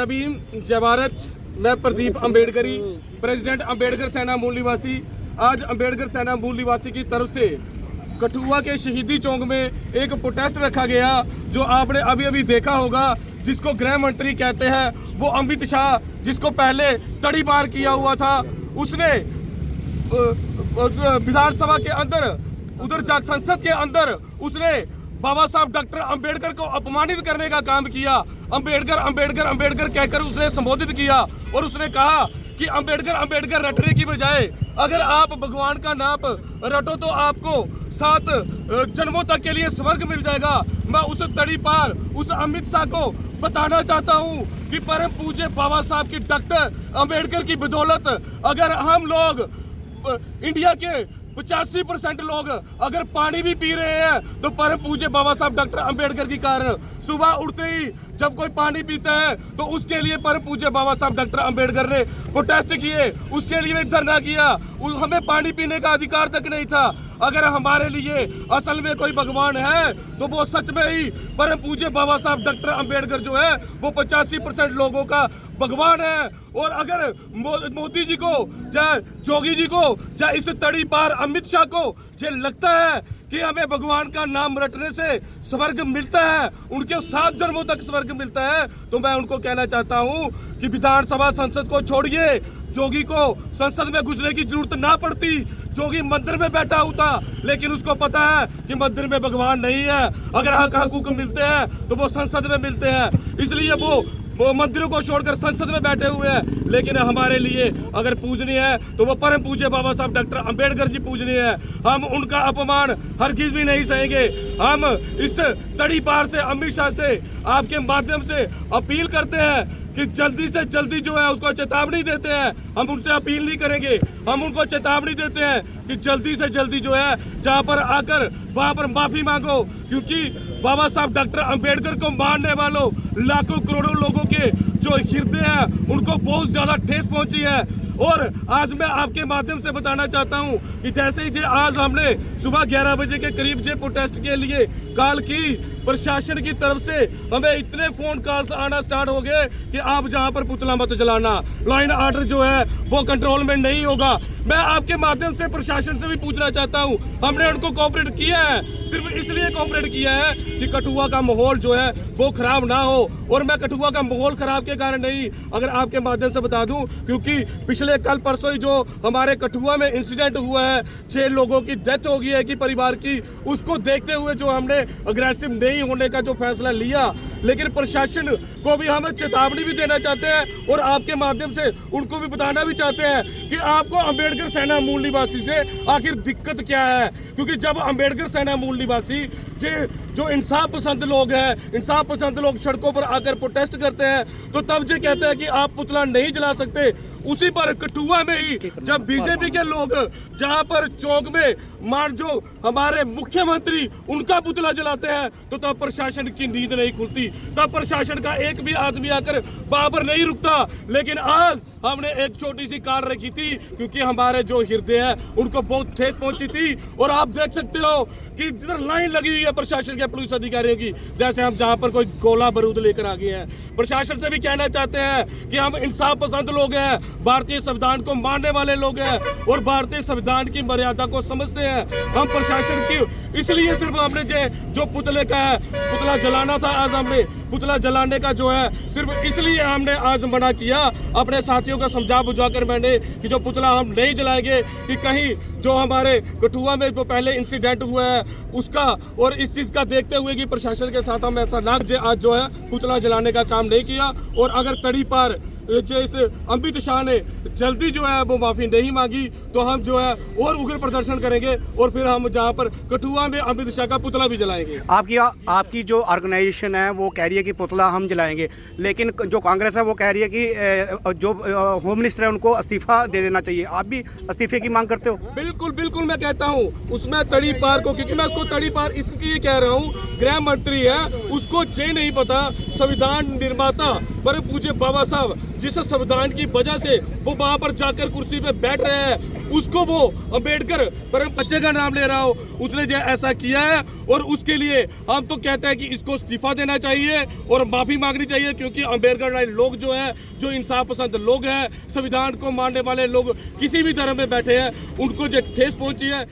जय भीम, जय भारत। मैं प्रदीप अम्बेडकरी, प्रेसिडेंट अम्बेडकर सेना मूल निवासी। आज अम्बेडकर सेना मूल निवासी की तरफ से कठुआ के शहीदी चौक में एक प्रोटेस्ट रखा गया, जो आपने अभी अभी देखा होगा, जिसको गृह मंत्री कहते हैं। वो अमित शाह, जिसको पहले तड़ी पार किया हुआ था, उसने विधानसभा के अंदर, उधर संसद के अंदर उसने बाबा साहब डॉक्टर अंबेडकर को अपमानित करने का काम किया। अंबेडकर अंबेडकर अंबेडकर कहकर उसने संबोधित किया और उसने कहा कि अंबेडकर अंबेडकर रटने की बजाय अगर आप भगवान का नाम रटो तो आपको 7 जन्मों तक के लिए स्वर्ग मिल जाएगा। मैं उस तड़ी पार उस अमित शाह को बताना चाहता हूँ कि परम पूज्य बाबा साहब की डॉक्टर अंबेडकर की बदौलत अगर हम लोग इंडिया के 85% लोग अगर पानी भी पी रहे हैं तो परम पूज्य बाबा साहब डॉक्टर अंबेडकर की कारण। सुबह उठते ही जब कोई पानी पीता है तो उसके लिए परम पूज्य बाबा साहब डॉक्टर अंबेडकर ने प्रोटेस्ट किए, उसके लिए धरना किया। हमें पानी पीने का अधिकार तक नहीं था। अगर हमारे लिए असल में कोई भगवान है तो वो सच में ही परम पूज्य बाबा साहब डॉक्टर अंबेडकर जो है वो 85% लोगों का भगवान है। और अगर मोदी जी को या जोगी जी को या इस तड़ी पार अमित शाह को ये लगता है कि हमें भगवान का नाम रटने से स्वर्ग मिलता है, उनके 7 जन्मों तक स्वर्ग मिलता है, तो मैं उनको कहना चाहता हूं कि विधानसभा संसद को छोड़िए। जोगी को संसद में घुसने की जरूरत ना पड़ती। जोगी मंदिर में बैठा होता, लेकिन उसको पता है कि मंदिर में भगवान नहीं है। अगर हक हकूक मिलते हैं तो वो संसद में मिलते हैं, इसलिए वो मंदिरों को छोड़कर संसद में बैठे हुए हैं। लेकिन हमारे लिए अगर पूजनीय है तो वो परम पूज्य बाबा साहब डॉक्टर अंबेडकर जी पूजनीय है। हम उनका अपमान हरगिज भी नहीं सहेंगे। हम इस तड़ी पार से अमित शाह से आपके माध्यम से अपील करते हैं कि जल्दी से जल्दी जो है उसको चेतावनी देते हैं। हम उनसे अपील नहीं करेंगे, हम उनको चेतावनी देते हैं कि जल्दी से जल्दी जो है जहाँ पर आकर वहाँ पर माफी मांगो, क्योंकि बाबा साहब डॉक्टर अंबेडकर को मानने वालों लाखों करोड़ों लोगों के जो हृदय है उनको बहुत ज्यादा ठेस पहुंची है। और आज मैं आपके माध्यम से बताना चाहता हूं कि जैसे ही आज हमने सुबह 11 बजे के करीब जे प्रोटेस्ट के लिए कॉल की, प्रशासन की तरफ से हमें इतने फोन कॉल्स आना स्टार्ट हो गए कि आप जहां पर पुतला मत जलाना, लाइन ऑर्डर जो है वो कंट्रोल में नहीं होगा। मैं आपके माध्यम से प्रशासन से भी पूछना चाहता हूं, हमने उनको कोऑपरेट किया है, सिर्फ इसलिए कोऑपरेट किया है कि कठुआ का माहौल जो है वो खराब ना हो। और मैं कठुआ का माहौल खराब के कारण नहीं, अगर आपके माध्यम से बता दूं, क्योंकि पिछले कल परसों ही जो हमारे कठुआ में इंसिडेंट हुआ है, 6 लोगों की डेथ हो गई है कि परिवार की, उसको देखते हुए जो हमने अग्रेसिव नहीं होने का जो फैसला लिया। लेकिन प्रशासन को भी हम चेतावनी भी देना चाहते हैं और आपके माध्यम से उनको भी बताना भी चाहते हैं कि आपको अंबेडकर सेना मूल निवासी से आखिर दिक्कत क्या है। क्योंकि जब अंबेडकर सेना मूल निवासी जो इंसाफ पसंद लोग हैं, इंसाफ पसंद लोग सड़कों पर आकर प्रोटेस्ट करते हैं, तो तब जो कहते हैं कि आप पुतला नहीं जला सकते, उसी पर कठुआ में ही जब बीजेपी के लोग जहां पर चौक में मान जो हमारे मुख्यमंत्री उनका पुतला जलाते हैं, तो तब प्रशासन की नींद नहीं खुलती, तब प्रशासन का एक भी आदमी आकर वहां पर नहीं रुकता। लेकिन आज हमने एक छोटी सी कार रखी थी, क्योंकि हमारे जो हृदय है उनको बहुत ठेस पहुंची थी। और आप देख सकते हो कि जिधर लाइन लगी हुई है प्रशासन के पुलिस अधिकारियों की, जैसे हम जहां पर कोई गोला बारूद लेकर आ गए हैं। प्रशासन से भी कहना चाहते हैं कि हम इंसाफ पसंद लोग हैं, भारतीय संविधान को मानने वाले लोग हैं और भारतीय संविधान की मर्यादा को समझते हैं। हम प्रशासन की इसलिए सिर्फ हमने जो पुतले का है पुतला जलाना था, आज हमने पुतला जलाने का जो है सिर्फ इसलिए हमने आज मना किया। अपने साथियों को समझा बुझाकर मैंने कि जो पुतला हम नहीं जलाएंगे, कि कहीं जो हमारे कठुआ में जो पहले इंसिडेंट हुआ है उसका, और इस चीज़ का देखते हुए कि प्रशासन के साथ हम ऐसा ना आज जो है पुतला जलाने का काम नहीं किया। और अगर तड़ी पार जैसे अमित शाह ने जल्दी जो है वो माफी नहीं मांगी तो हम जो है और उग्र प्रदर्शन करेंगे और फिर हम जहां पर कठुआ में अमित शाह का पुतला भी जलाएंगे। आपकी जो ऑर्गेनाइजेशन है वो कह रही है कि पुतला हम जलाएंगे, लेकिन जो कांग्रेस है वो कह रही है कि जो होम मिनिस्टर है उनको इस्तीफा दे देना चाहिए। आप भी इस्तीफे की मांग करते हो? बिल्कुल बिल्कुल, मैं कहता हूँ उसमें तड़ी पार को, क्योंकि मैं उसको तड़ी पार इसलिए कह रहा हूँ, गृह मंत्री है, उसको ये नहीं पता संविधान निर्माता परम पूज्य बाबा साहब जिस संविधान की वजह से वो वहां पर जाकर कुर्सी पे बैठ रहे हैं, उसको वो अंबेडकर पर बच्चे का नाम ले रहा हो, उसने जो ऐसा किया है। और उसके लिए हम तो कहते हैं कि इसको इस्तीफा देना चाहिए और माफी मांगनी चाहिए, क्योंकि अंबेडकर लोग जो है, जो इंसाफ पसंद लोग हैं, संविधान को मानने वाले लोग, किसी भी धर्म में बैठे हैं, उनको जो ठेस पहुंची है।